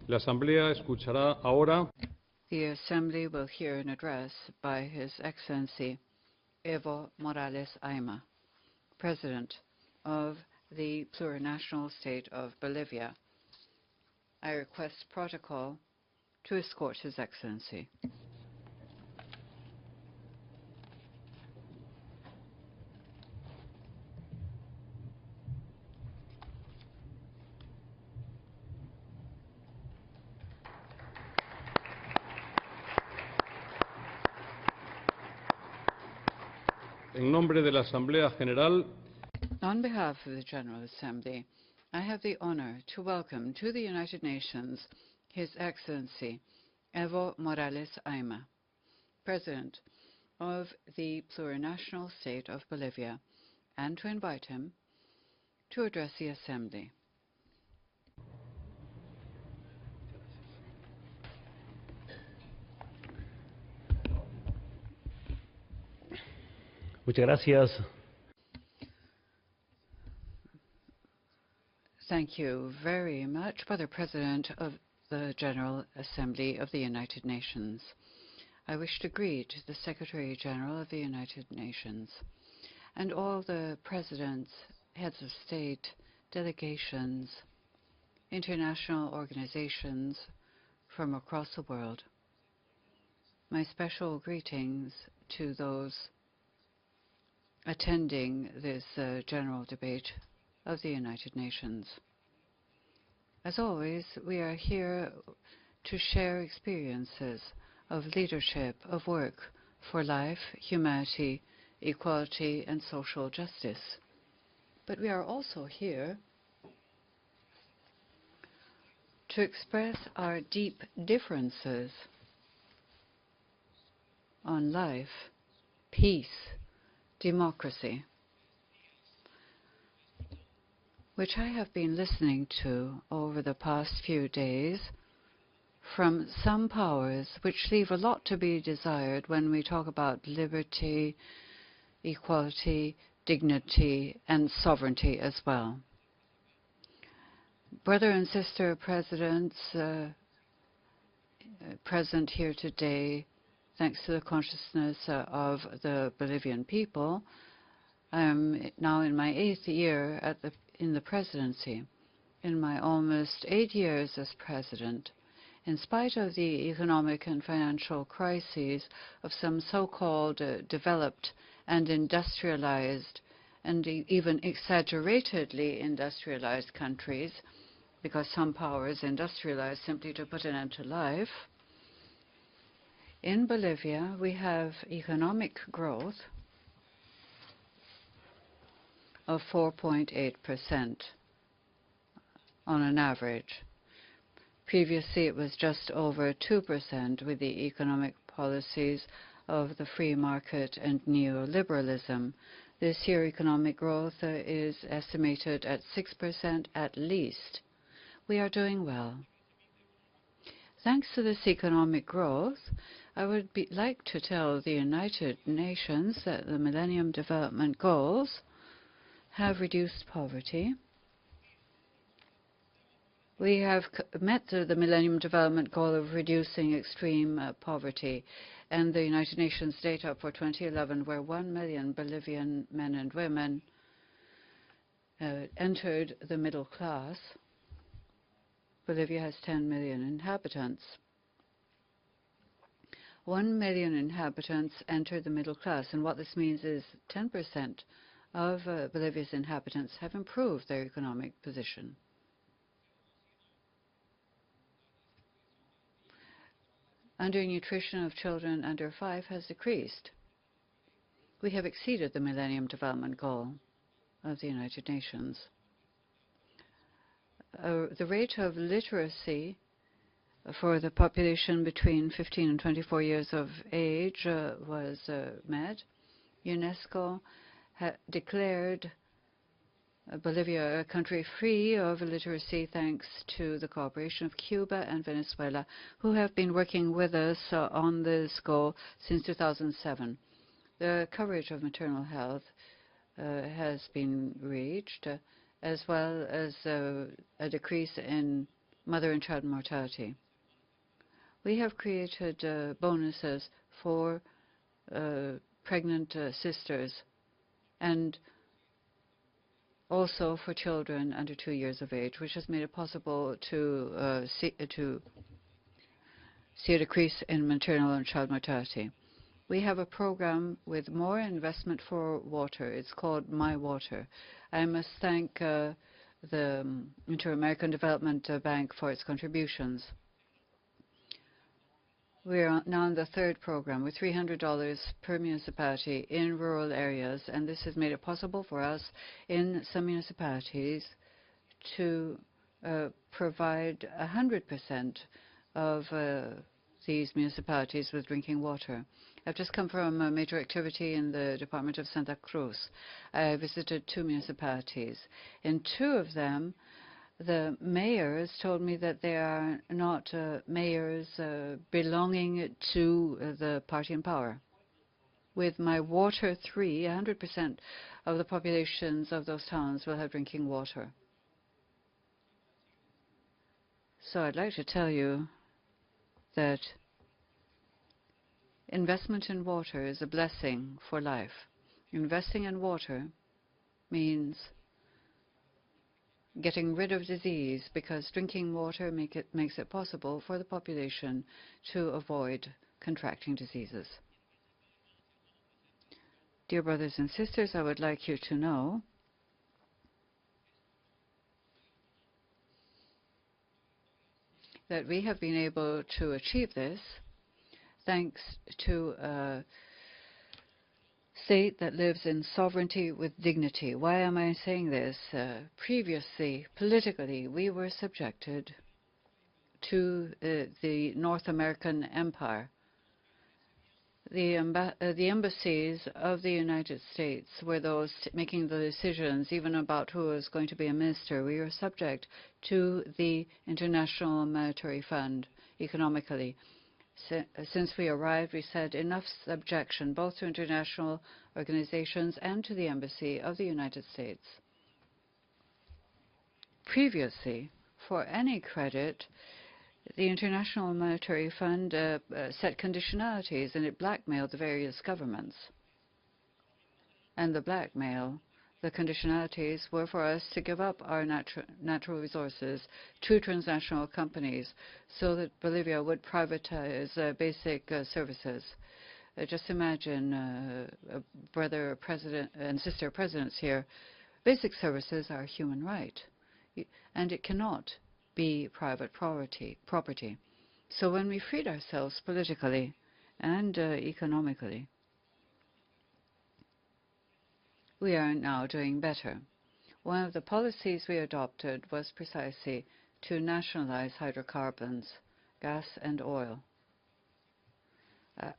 La Asamblea escuchará ahora The Assembly will hear an address by His Excellency Evo Morales Ayma, President of the Plurinational State of Bolivia. I request protocol to escort His Excellency. en nombre de la Asamblea General On behalf of the General Assembly, I have the honor to welcome to the United Nations His Excellency Evo Morales Ayma, President of the Plurinational State of Bolivia, and to invite him to address the Assembly. Muchas gracias. Thank you very much, Brother President of the General Assembly of the United Nations. I wish to greet the Secretary General of the United Nations and all the presidents, heads of state, delegations, international organizations from across the world. My special greetings to those attending this general debate of the United Nations. As always, we are here to share experiences of leadership, of work for life, humanity, equality, and social justice. But we are also here to express our deep differences on life, peace, democracy, which I have been listening to over the past few days from some powers which leave a lot to be desired when we talk about liberty, equality, dignity, and sovereignty as well. Brother and sister presidents present here today, thanks to the consciousness of the Bolivian people, I am now in my 8th year in the presidency. In my almost 8 years as president, in spite of the economic and financial crises of some so-called developed and industrialized and even exaggeratedly industrialized countries, because some powers industrialize simply to put an end to life, in Bolivia we have economic growth of 4.8% on an average. Previously, it was just over 2% with the economic policies of the free market and neoliberalism. This year, economic growth is estimated at 6% at least. We are doing well. Thanks to this economic growth, I would like to tell the United Nations that the Millennium Development Goals have reduced poverty. We have met the Millennium Development Goal of reducing extreme poverty, and the United Nations data for 2011, where 1 million Bolivian men and women entered the middle class. Bolivia has 10 million inhabitants. 1 million inhabitants entered the middle class, and what this means is 10% of Bolivia's inhabitants have improved their economic position. Undernutrition of children under 5 has decreased. We have exceeded the Millennium Development Goal of the United Nations. The rate of literacy for the population between 15 and 24 years of age was met. UNESCO declared Bolivia a country free of illiteracy thanks to the cooperation of Cuba and Venezuela, who have been working with us on this goal since 2007. The coverage of maternal health has been reached, as well as a decrease in mother and child mortality. We have created bonuses for pregnant sisters and also for children under 2 years of age, which has made it possible to see a decrease in maternal and child mortality. We have a program with more investment for water. It's called My Water. I must thank the Inter-American Development Bank for its contributions. We are now in the third program with $300 per municipality in rural areas, and this has made it possible for us in some municipalities to provide 100% of these municipalities with drinking water. I've just come from a major activity in the Department of Santa Cruz. I visited 2 municipalities. In 2 of them, the mayors told me that they are not mayors belonging to the party in power. With My Water 3, 100% of the populations of those towns will have drinking water. So I'd like to tell you that investment in water is a blessing for life. Investing in water means getting rid of disease, because drinking water makes it possible for the population to avoid contracting diseases. Dear brothers and sisters, I would like you to know that we have been able to achieve this thanks to a state that lives in sovereignty with dignity. Why am I saying this? Previously, politically, we were subjected to the North American empire. The embassies of the United States were those making the decisions, even about who was going to be a minister. We were subject to the International Monetary Fund economically. Since we arrived, we said enough subjection, both to international organizations and to the Embassy of the United States. Previously, for any credit, the International Monetary Fund set conditionalities, and it blackmailed the various governments. And the blackmail, the conditionalities, were for us to give up our natural resources to transnational companies so that Bolivia would privatize basic services. Just imagine, brother president and sister presidents here, basic services are a human right, and it cannot be private property. So when we freed ourselves politically and economically, we are now doing better. One of the policies we adopted was precisely to nationalize hydrocarbons, gas and oil.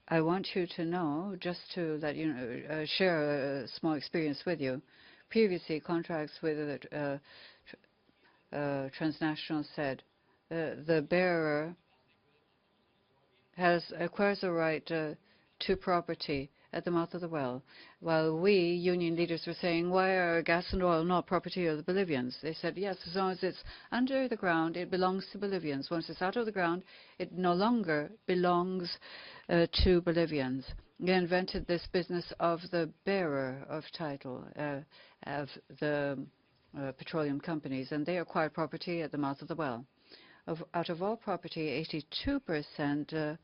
I want you to know, just to let you know, share a small experience with you. Previously, contracts with transnational said the bearer acquires a right to property at the mouth of the well, while we, union leaders, were saying, why are gas and oil not property of the Bolivians? They said, yes, as long as it's under the ground, it belongs to Bolivians. Once it's out of the ground, it no longer belongs to Bolivians. They invented this business of the bearer of title, of the petroleum companies, and they acquired property at the mouth of the well. Out of all property, 82%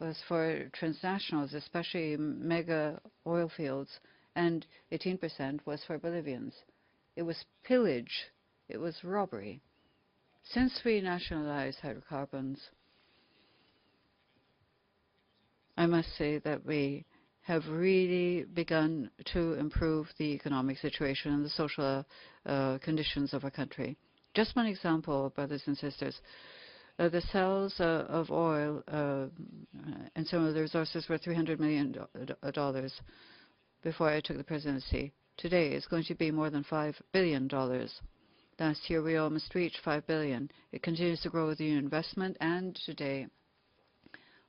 was for transnationals, especially mega oil fields, and 18% was for Bolivians. It was pillage. It was robbery. Since we nationalized hydrocarbons, I must say that we have really begun to improve the economic situation and the social conditions of our country. Just one example, brothers and sisters. The sales of oil and some of the resources were $300 million before I took the presidency. Today, it's going to be more than $5 billion. Last year, we almost reached $5 billion. It continues to grow with the investment, and today,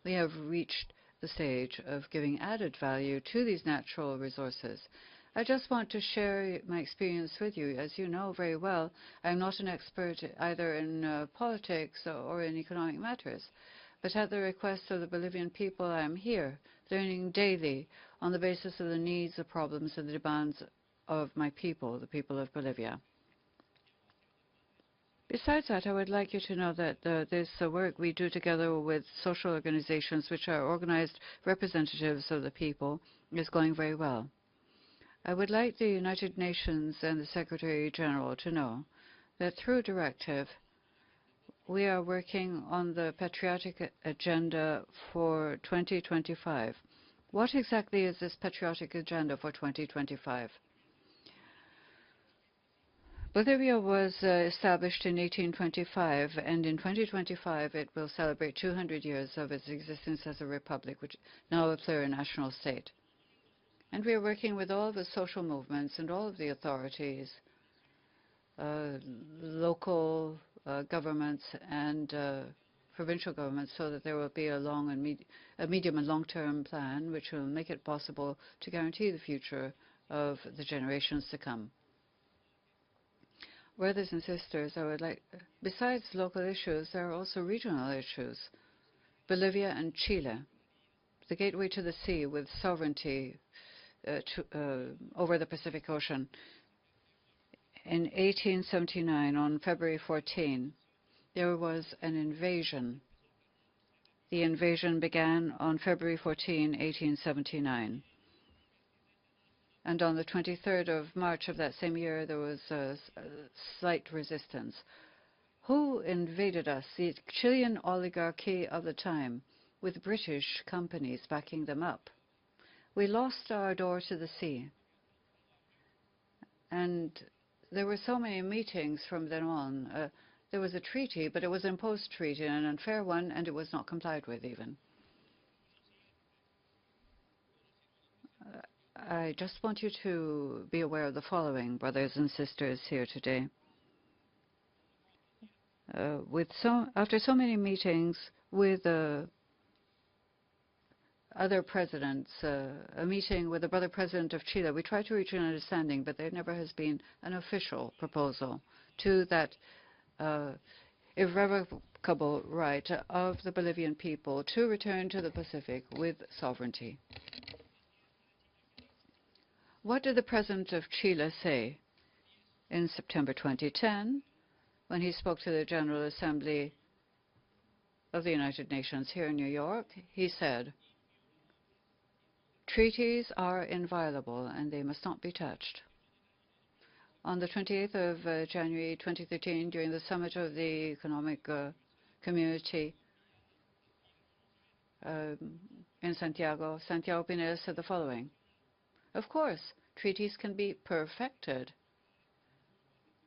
we have reached the stage of giving added value to these natural resources. I just want to share my experience with you. As you know very well, I'm not an expert either in politics or in economic matters. But at the request of the Bolivian people, I am here, learning daily on the basis of the needs, the problems, and the demands of my people, the people of Bolivia. Besides that, I would like you to know that this work we do together with social organizations, which are organized representatives of the people, is going very well. I would like the United Nations and the Secretary General to know that through directive, we are working on the patriotic agenda for 2025. What exactly is this patriotic agenda for 2025? Bolivia was established in 1825, and in 2025 it will celebrate 200 years of its existence as a republic, which now a plurinational state. And we are working with all the social movements and all of the authorities, local governments and provincial governments, so that there will be a medium and long-term plan which will make it possible to guarantee the future of the generations to come. Brothers and sisters, I would like, besides local issues, there are also regional issues. Bolivia and Chile, the gateway to the sea with sovereignty over the Pacific Ocean. In 1879, on February 14, there was an invasion. The invasion began on February 14, 1879. And on the 23rd of March of that same year, there was a slight resistance. Who invaded us? The Chilean oligarchy of the time, with British companies backing them up. We lost our door to the sea. And there were so many meetings from then on. There was a treaty, but it was an imposed treaty, an unfair one, and it was not complied with even. I just want you to be aware of the following, brothers and sisters here today. After so many meetings with other presidents, a meeting with the brother president of Chile, we tried to reach an understanding, but there never has been an official proposal to that irrevocable right of the Bolivian people to return to the Pacific with sovereignty. What did the president of Chile say in September 2010 when he spoke to the General Assembly of the United Nations here in New York? He said, treaties are inviolable and they must not be touched. On the 28th of January 2013, during the summit of the Economic Community in Santiago, Santiago Pineda said the following. Of course, treaties can be perfected.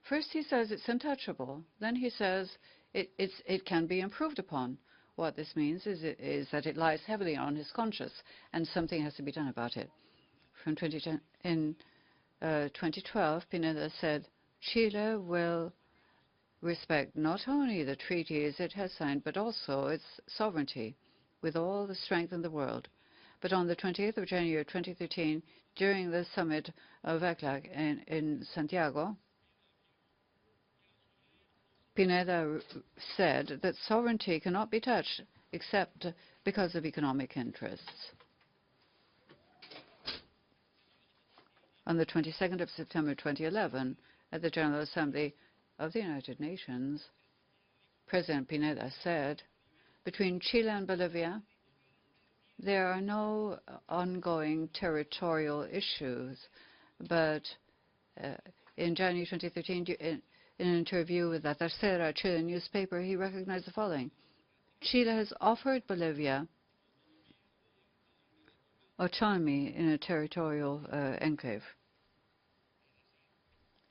First he says it's untouchable. Then he says it can be improved upon. What this means is that it lies heavily on his conscience, and something has to be done about it. From 2010, in 2012, Pineda said, Chile will respect not only the treaties it has signed, but also its sovereignty with all the strength in the world. But on the 28th of January 2013, during the summit of ECLAC in Santiago, Pineda said that sovereignty cannot be touched except because of economic interests. On the 22nd of September 2011, at the General Assembly of the United Nations, President Pineda said, between Chile and Bolivia, there are no ongoing territorial issues, but in January 2013, in an interview with La Tercera, a Chilean newspaper, he recognized the following. Chile has offered Bolivia autonomy in a territorial enclave.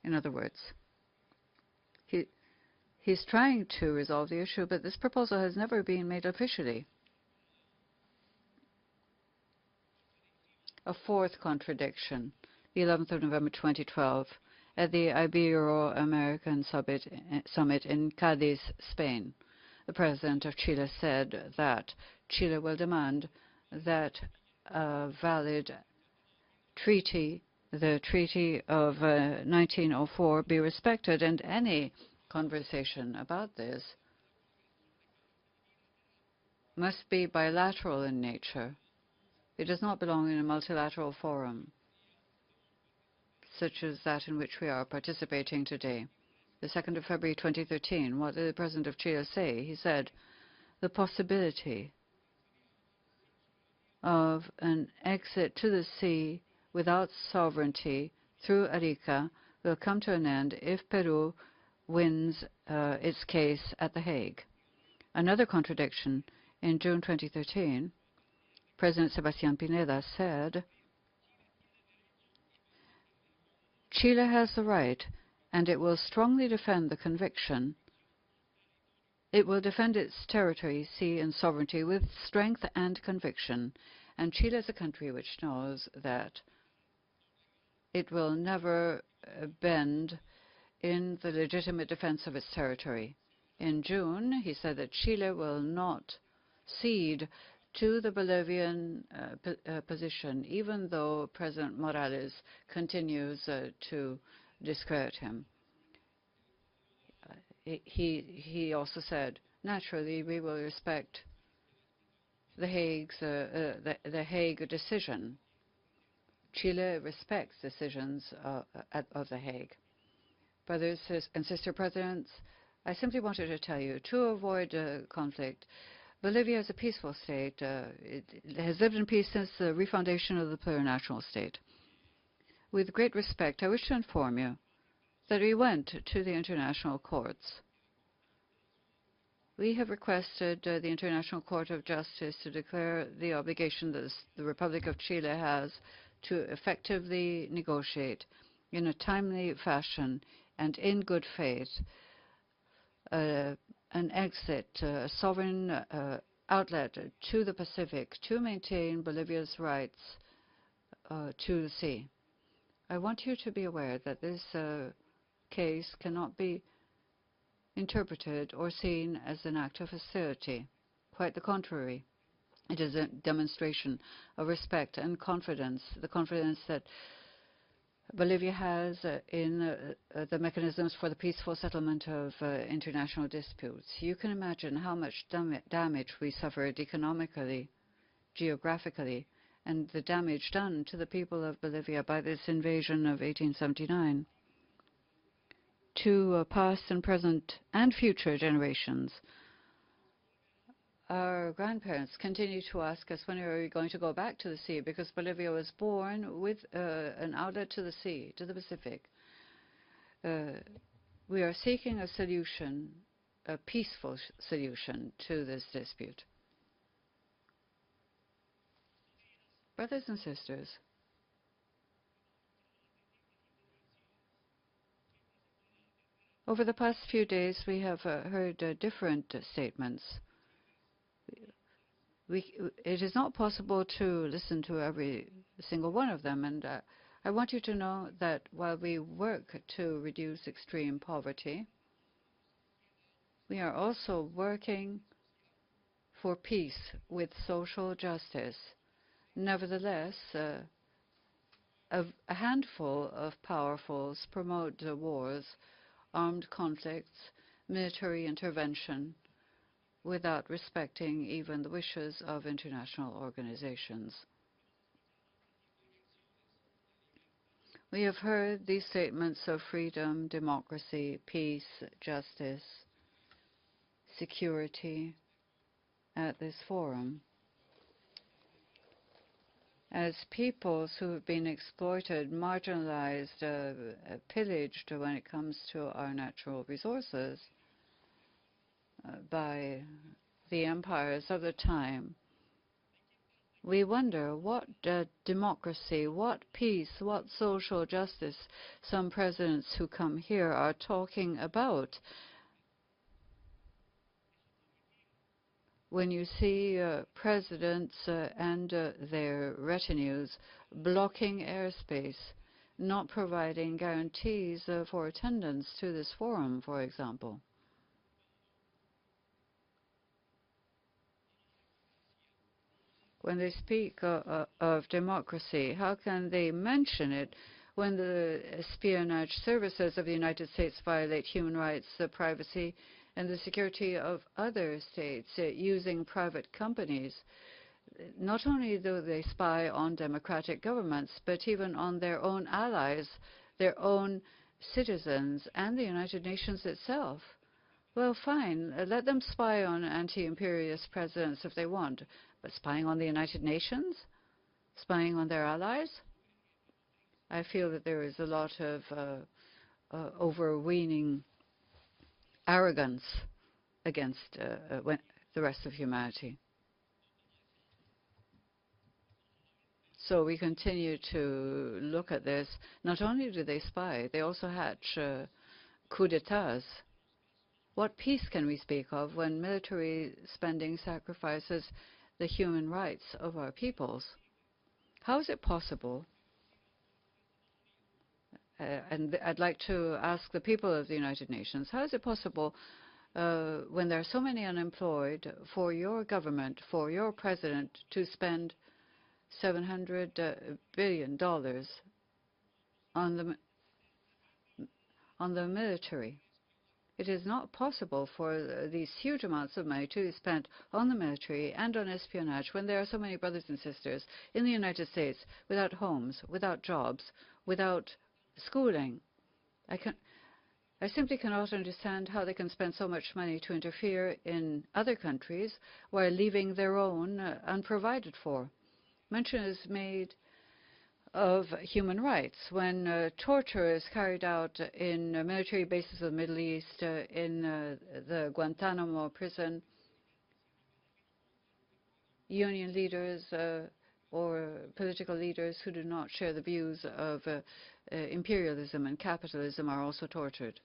In other words, he's trying to resolve the issue, but this proposal has never been made officially. A fourth contradiction, the 11th of November 2012, at the Ibero-American Summit in Cadiz, Spain. The President of Chile said that Chile will demand that a valid treaty the Treaty of 1904 be respected, and any conversation about this must be bilateral in nature. It does not belong in a multilateral forum, such as that in which we are participating today. The 2nd of February 2013, what did the President of Chile say? He said, the possibility of an exit to the sea without sovereignty through Arica will come to an end if Peru wins its case at The Hague. Another contradiction, in June 2013, President Sebastián Pineda said, Chile has the right, and it will strongly defend the conviction. It will defend its territory, sea, and sovereignty with strength and conviction. And Chile is a country which knows that it will never bend in the legitimate defense of its territory. In June, he said that Chile will not cede to the Bolivian position, even though President Morales continues to discredit him. He also said, naturally, we will respect the Hague decision. Chile respects decisions of the Hague. Brothers and sister presidents, I simply wanted to tell you, to avoid conflict, Bolivia is a peaceful state. It has lived in peace since the refoundation of the Plurinational state. With great respect, I wish to inform you that we went to the international courts. We have requested the International Court of Justice to declare the obligation that the Republic of Chile has to effectively negotiate in a timely fashion and in good faith an exit, a sovereign outlet to the Pacific to maintain Bolivia's rights to the sea. I want you to be aware that this case cannot be interpreted or seen as an act of hostility. Quite the contrary. It is a demonstration of respect and confidence, the confidence that Bolivia has in the mechanisms for the peaceful settlement of international disputes. You can imagine how much damage we suffered economically, geographically, and the damage done to the people of Bolivia by this invasion of 1879 to past and present and future generations. Our grandparents continue to ask us, when are we going to go back to the sea? Because Bolivia was born with an outlet to the sea, to the Pacific. We are seeking a solution, a peaceful solution to this dispute. Brothers and sisters, over the past few days, we have heard different statements. It is not possible to listen to every single one of them, and I want you to know that while we work to reduce extreme poverty, we are also working for peace with social justice. Nevertheless, a handful of powerfuls promote wars, armed conflicts, military intervention, without respecting even the wishes of international organizations. We have heard these statements of freedom, democracy, peace, justice, security at this forum. As peoples who have been exploited, marginalized, pillaged when it comes to our natural resources, by the empires of the time, we wonder what democracy, what peace, what social justice some presidents who come here are talking about. When you see presidents and their retinues blocking airspace, not providing guarantees for attendance to this forum, for example. When they speak of democracy, how can they mention it when the espionage services of the United States violate human rights, the privacy, and the security of other states using private companies. Not only do they spy on democratic governments, but even on their own allies, their own citizens, and the United Nations itself. Well, fine, let them spy on anti-imperialist presidents if they want, but spying on the United Nations? Spying on their allies? I feel that there is a lot of overweening arrogance against the rest of humanity. So we continue to look at this. Not only do they spy, they also hatch coups d'etats. What peace can we speak of when military spending sacrifices the human rights of our peoples? How is it possible? And I'd like to ask the people of the United Nations, how is it possible when there are so many unemployed for your government, for your president to spend $700 billion on the military? It is not possible for these huge amounts of money to be spent on the military and on espionage when there are so many brothers and sisters in the United States without homes, without jobs, without schooling. I simply cannot understand how they can spend so much money to interfere in other countries while leaving their own unprovided for. Mention is made of human rights. When torture is carried out in military bases of the Middle East, in the Guantanamo prison, union leaders or political leaders who do not share the views of imperialism and capitalism are also tortured.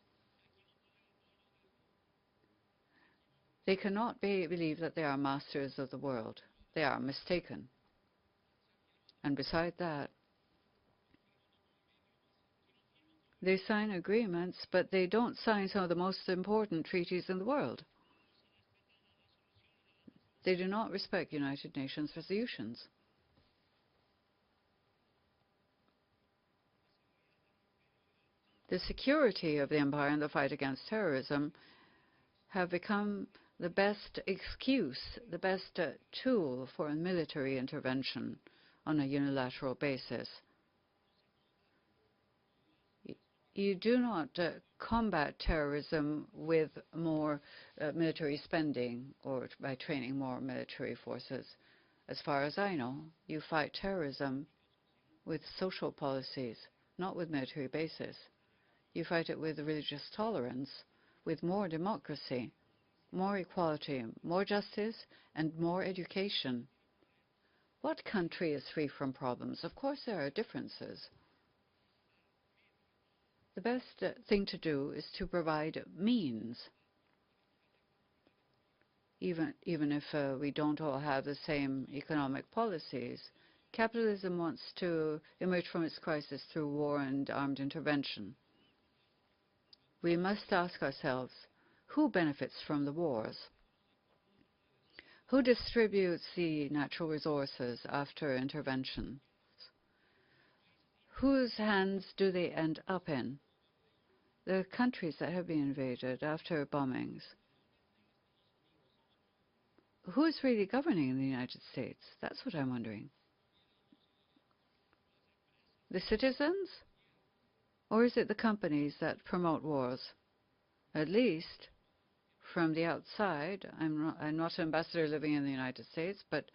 They cannot believe that they are masters of the world. They are mistaken. And beside that, they sign agreements, but they don't sign some of the most important treaties in the world. They do not respect United Nations resolutions. The security of the empire and the fight against terrorism have become the best excuse, the best tool for a military intervention on a unilateral basis. You do not combat terrorism with more military spending or by training more military forces. As far as I know, you fight terrorism with social policies, not with military bases. You fight it with religious tolerance, with more democracy, more equality, more justice, and more education. What country is free from problems? Of course there are differences. The best thing to do is to provide means. Even if we don't all have the same economic policies, capitalism wants to emerge from its crisis through war and armed intervention. We must ask ourselves, who benefits from the wars? Who distributes the natural resources after intervention? Whose hands do they end up in? The countries that have been invaded after bombings. Who is really governing in the United States? That's what I'm wondering. The citizens? Or is it the companies that promote wars? At least, from the outside, I'm not an ambassador living in the United States, but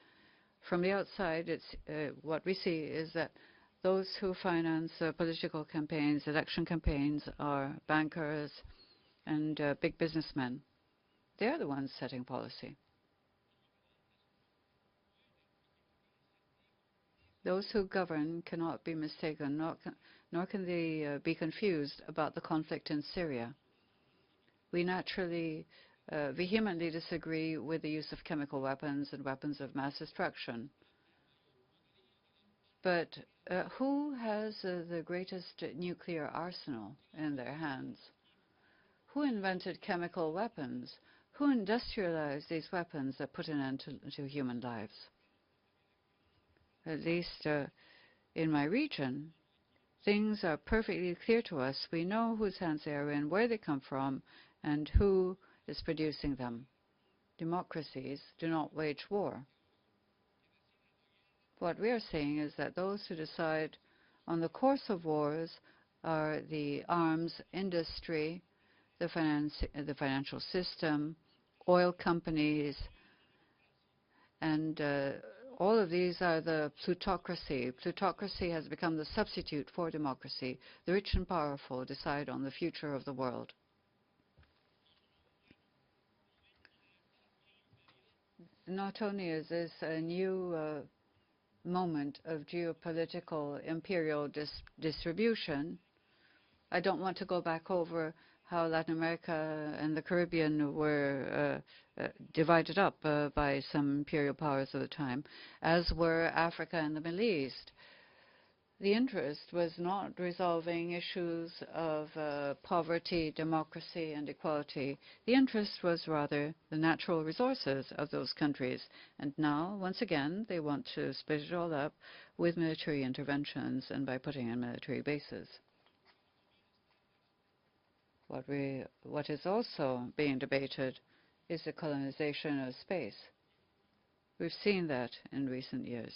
from the outside, what we see is that those who finance political campaigns, election campaigns, are bankers and big businessmen. They're the ones setting policy. Those who govern cannot be mistaken, nor can they be confused about the conflict in Syria. We naturally vehemently disagree with the use of chemical weapons and weapons of mass destruction. But who has the greatest nuclear arsenal in their hands? Who invented chemical weapons? Who industrialized these weapons that put an end to human lives? At least in my region, things are perfectly clear to us. We know whose hands they are in, where they come from, and who is producing them. Democracies do not wage war. What we are saying is that those who decide on the course of wars are the arms industry, the financial system, oil companies, and all of these are the plutocracy. Plutocracy has become the substitute for democracy. The rich and powerful decide on the future of the world. Not only is this a new moment of geopolitical imperial distribution, I don't want to go back over how Latin America and the Caribbean were divided up by some imperial powers of the time, as were Africa and the Middle East. The interest was not resolving issues of poverty, democracy, and equality. The interest was rather the natural resources of those countries. And now, once again, they want to split it all up with military interventions and by putting in military bases. What is also being debated is the colonization of space. We've seen that in recent years.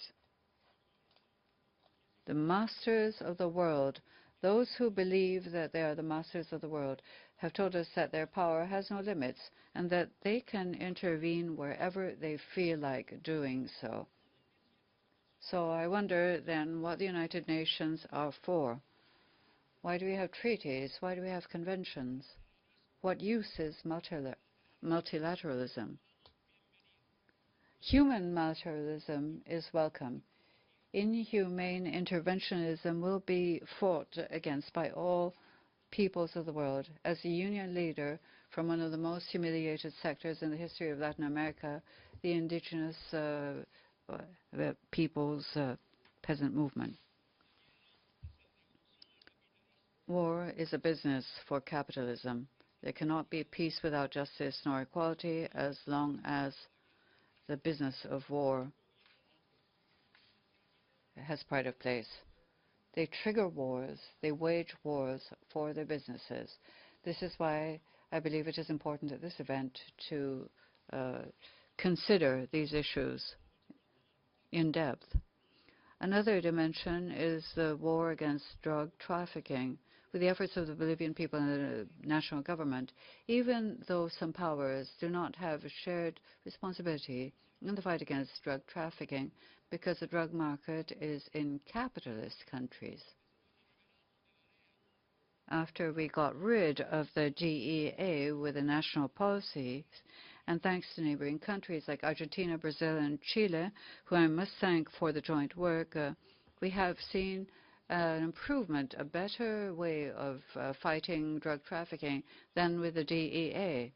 The masters of the world, those who believe that they are the masters of the world, have told us that their power has no limits and that they can intervene wherever they feel like doing so. So I wonder then what the United Nations are for. Why do we have treaties? Why do we have conventions? What use is multilateralism? Human multilateralism is welcome. Inhumane interventionism will be fought against by all peoples of the world. As a union leader from one of the most humiliated sectors in the history of Latin America, the indigenous people's peasant movement. War is a business for capitalism. There cannot be peace without justice nor equality as long as the business of war has pride of place. They trigger wars, they wage wars for their businesses. This is why I believe it is important at this event to consider these issues in depth. Another dimension is the war against drug trafficking. With the efforts of the Bolivian people and the national government, even though some powers do not have a shared responsibility in the fight against drug trafficking, because the drug market is in capitalist countries. After we got rid of the DEA with the national policies, and thanks to neighboring countries like Argentina, Brazil, and Chile, who I must thank for the joint work, we have seen an improvement, a better way of fighting drug trafficking than with the DEA.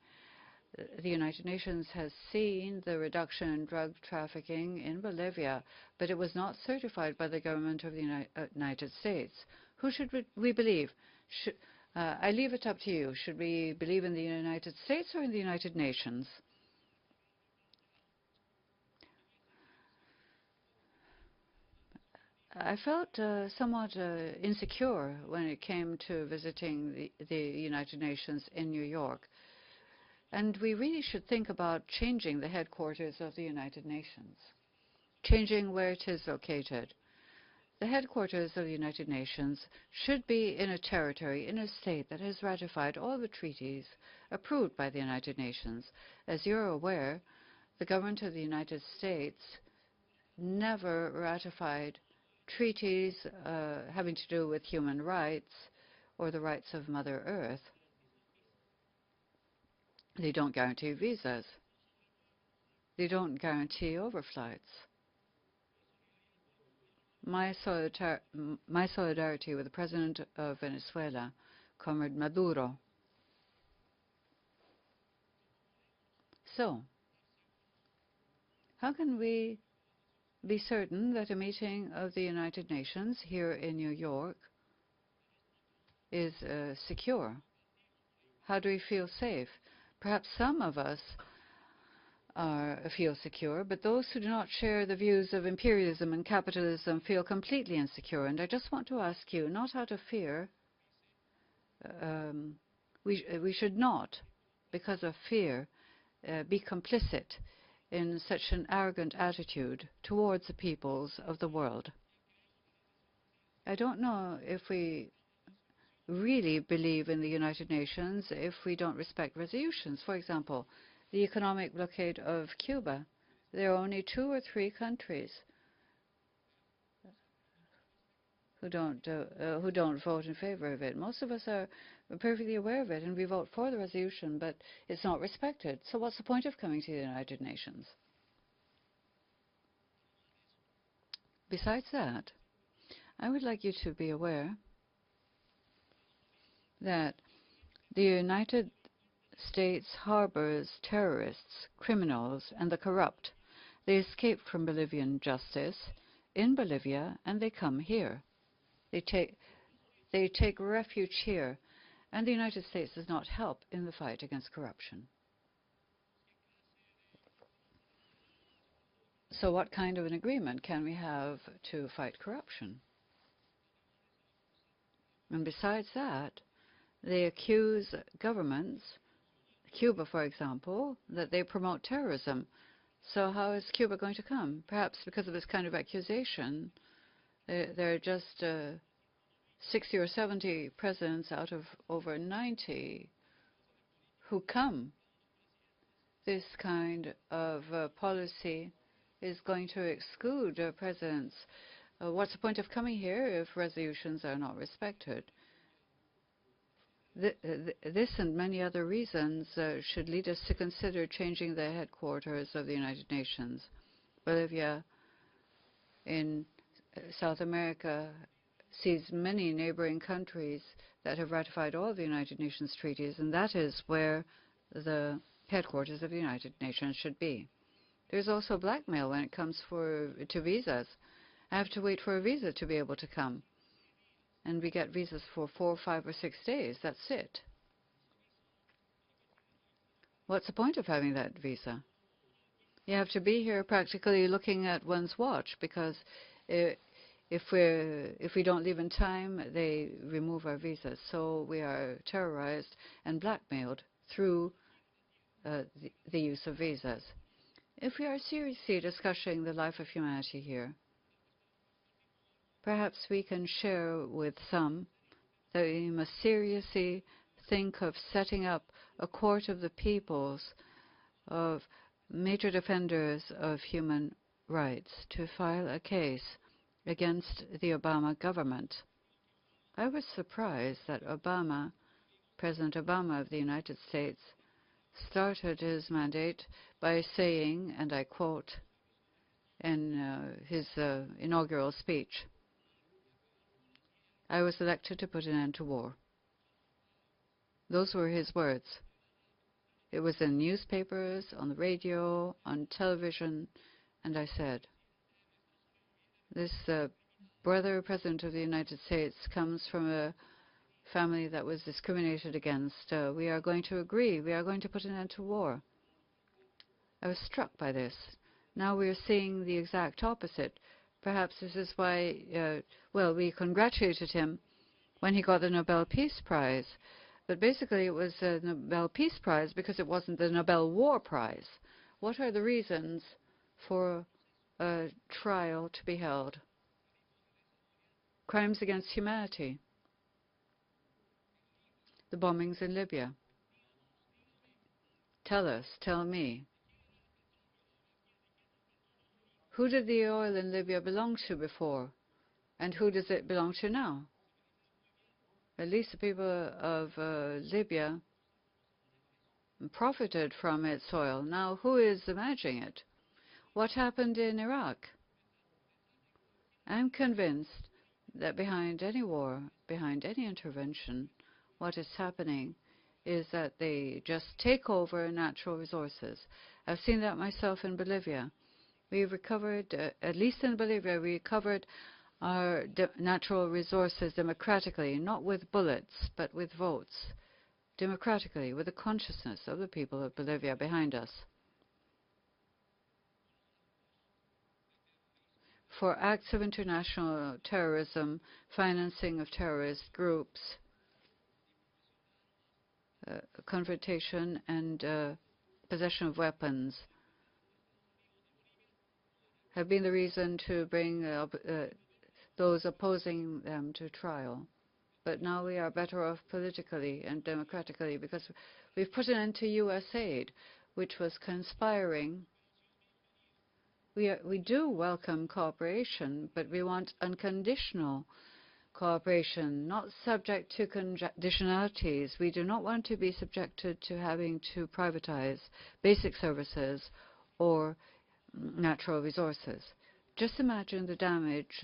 The United Nations has seen the reduction in drug trafficking in Bolivia, but it was not certified by the government of the United States. Who should we believe? I leave it up to you. Should we believe in the United States or in the United Nations? I felt somewhat insecure when it came to visiting the United Nations in New York. And we really should think about changing the headquarters of the United Nations, changing where it is located. The headquarters of the United Nations should be in a territory, in a state that has ratified all the treaties approved by the United Nations. As you're aware, the government of the United States never ratified treaties having to do with human rights or the rights of Mother Earth. They don't guarantee visas. They don't guarantee overflights. My solidarity with the President of Venezuela, Comrade Maduro. So, how can we be certain that a meeting of the United Nations here in New York is secure? How do we feel safe? Perhaps some of us feel secure, but those who do not share the views of imperialism and capitalism feel completely insecure. And I just want to ask you, not out of fear, we should not, because of fear, be complicit in such an arrogant attitude towards the peoples of the world. I don't know if we really believe in the United Nations if we don't respect resolutions. For example, the economic blockade of Cuba. There are only 2 or 3 countries who don't vote in favor of it. Most of us are perfectly aware of it, and we vote for the resolution, but it's not respected. So what's the point of coming to the United Nations? Besides that, I would like you to be aware that the United States harbors terrorists, criminals, and the corrupt. They escape from Bolivian justice in Bolivia, and they come here. They take refuge here, and the United States does not help in the fight against corruption. So what kind of an agreement can we have to fight corruption? And besides that, they accuse governments, Cuba, for example, that they promote terrorism. So how is Cuba going to come? Perhaps because of this kind of accusation, there are just 60 or 70 presidents out of over 90 who come. This kind of policy is going to exclude presidents. What's the point of coming here if resolutions are not respected? This and many other reasons should lead us to consider changing the headquarters of the United Nations. Bolivia in South America sees many neighboring countries that have ratified all of the United Nations treaties, and that is where the headquarters of the United Nations should be. There's also blackmail when it comes to visas. I have to wait for a visa to be able to come. And we get visas for 4, 5, or 6 days. That's it. What's the point of having that visa? You have to be here practically looking at one's watch, because if we don't leave in time, they remove our visas. So we are terrorized and blackmailed through the use of visas. If we are seriously discussing the life of humanity here, perhaps we can share with some that we must seriously think of setting up a court of the peoples of major defenders of human rights to file a case against the Obama government. I was surprised that President Obama of the United States, started his mandate by saying, and I quote in his inaugural speech, "I was elected to put an end to war." Those were his words. It was in newspapers, on the radio, on television, and I said, this brother president of the United States comes from a family that was discriminated against. We are going to agree. We are going to put an end to war. I was struck by this. Now we are seeing the exact opposite. Perhaps this is why, we congratulated him when he got the Nobel Peace Prize. But basically it was a Nobel Peace Prize because it wasn't the Nobel War Prize. What are the reasons for a trial to be held? Crimes against humanity. The bombings in Libya. Tell me. Who did the oil in Libya belong to before? And who does it belong to now? At least the people of Libya profited from its oil. Now who is managing it? What happened in Iraq? I'm convinced that behind any war, behind any intervention, what is happening is that they just take over natural resources. I've seen that myself in Bolivia. We recovered, at least in Bolivia, we recovered our natural resources democratically, not with bullets, but with votes, democratically, with the consciousness of the people of Bolivia behind us. for acts of international terrorism, financing of terrorist groups, confrontation and possession of weapons have been the reason to bring those opposing them to trial. But now we are better off politically and democratically because we've put an end to U.S. aid, which was conspiring. We do welcome cooperation, but we want unconditional cooperation, not subject to conditionalities. We do not want to be subjected to having to privatize basic services or natural resources. Just imagine the damage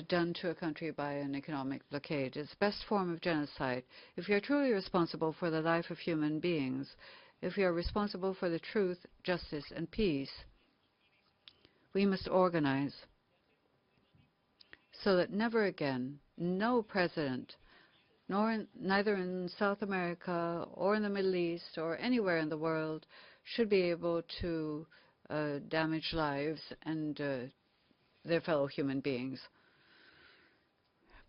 done to a country by an economic blockade. It's the best form of genocide. If you're truly responsible for the life of human beings, if you're responsible for the truth, justice, and peace, we must organize so that never again, no president, neither in South America or in the Middle East or anywhere in the world, should be able to damage lives and their fellow human beings.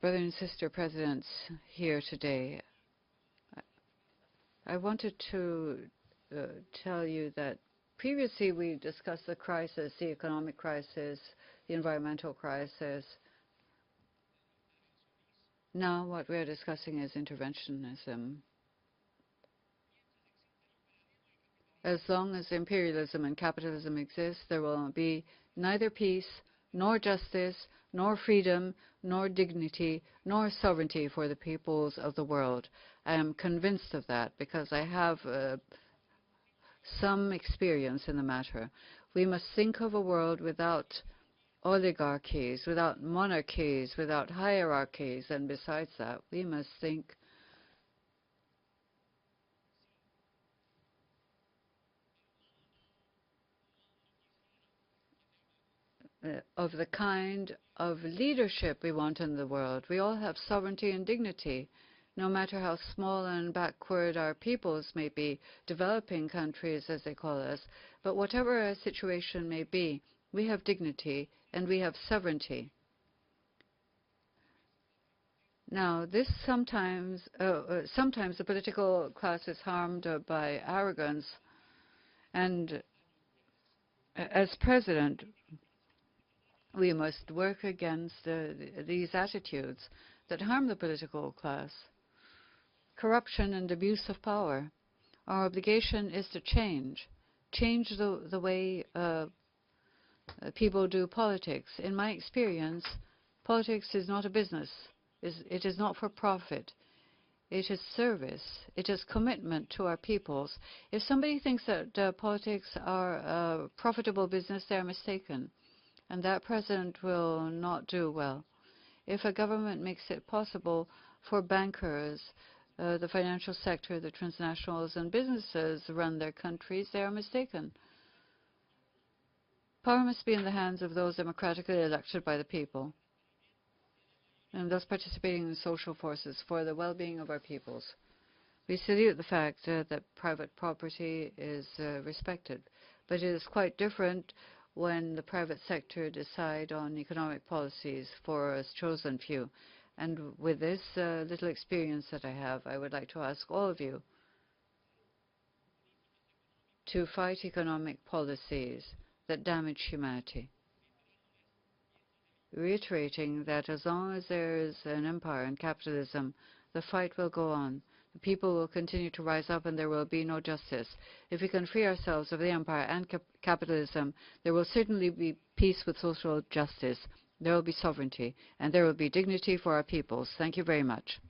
Brother and sister presidents here today, I wanted to tell you that previously we discussed the crisis, the economic crisis, the environmental crisis. Now what we're discussing is interventionism. As long as imperialism and capitalism exist, there will be neither peace, nor justice, nor freedom, nor dignity, nor sovereignty for the peoples of the world. I am convinced of that because I have some experience in the matter. We must think of a world without oligarchies, without monarchies, without hierarchies, and besides that, we must think of the kind of leadership we want in the world. We all have sovereignty and dignity, no matter how small and backward our peoples may be, developing countries as they call us. But whatever our situation may be, we have dignity and we have sovereignty. Now, this sometimes the political class is harmed by arrogance, and as president, we must work against these attitudes that harm the political class. Corruption and abuse of power. Our obligation is to change the way people do politics. In my experience, politics is not a business. It is not for profit. It is service. It is commitment to our peoples. If somebody thinks that politics are a profitable business, they are mistaken. And that president will not do well. If a government makes it possible for bankers, the financial sector, the transnationals, and businesses run their countries, they are mistaken. Power must be in the hands of those democratically elected by the people, and thus participating in social forces for the well-being of our peoples. We salute the fact that private property is respected, but it is quite different when the private sector decide on economic policies for a chosen few. And with this little experience that I have, I would like to ask all of you to fight economic policies that damage humanity, reiterating that as long as there is an empire and capitalism, the fight will go on. The people will continue to rise up and there will be no justice. If we can free ourselves of the empire and capitalism, there will certainly be peace with social justice. There will be sovereignty, and there will be dignity for our peoples. Thank you very much.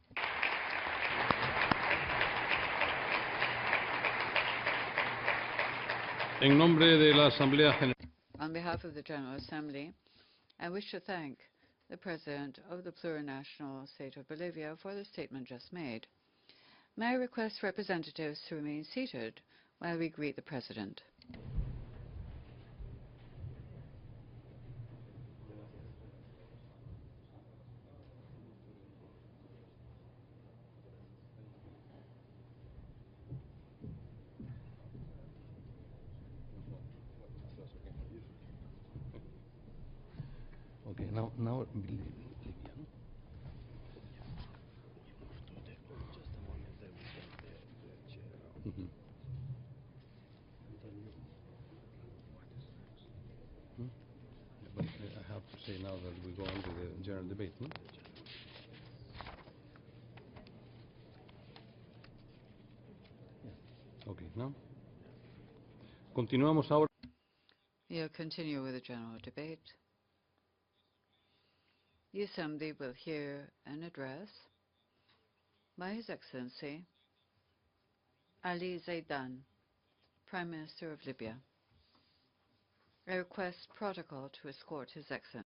En nombre de la Asamblea General. On behalf of the General Assembly, I wish to thank the President of the Plurinational State of Bolivia for the statement just made. May I request representatives to remain seated while we greet the President. Now, Mhm. But I have to say now that we go on to the general debate. Okay, now. Continuamos ahora. We'll continue with the general debate. The Assembly will hear an address by His Excellency Ali Zaidan, Prime Minister of Libya. I request protocol to escort His Excellency.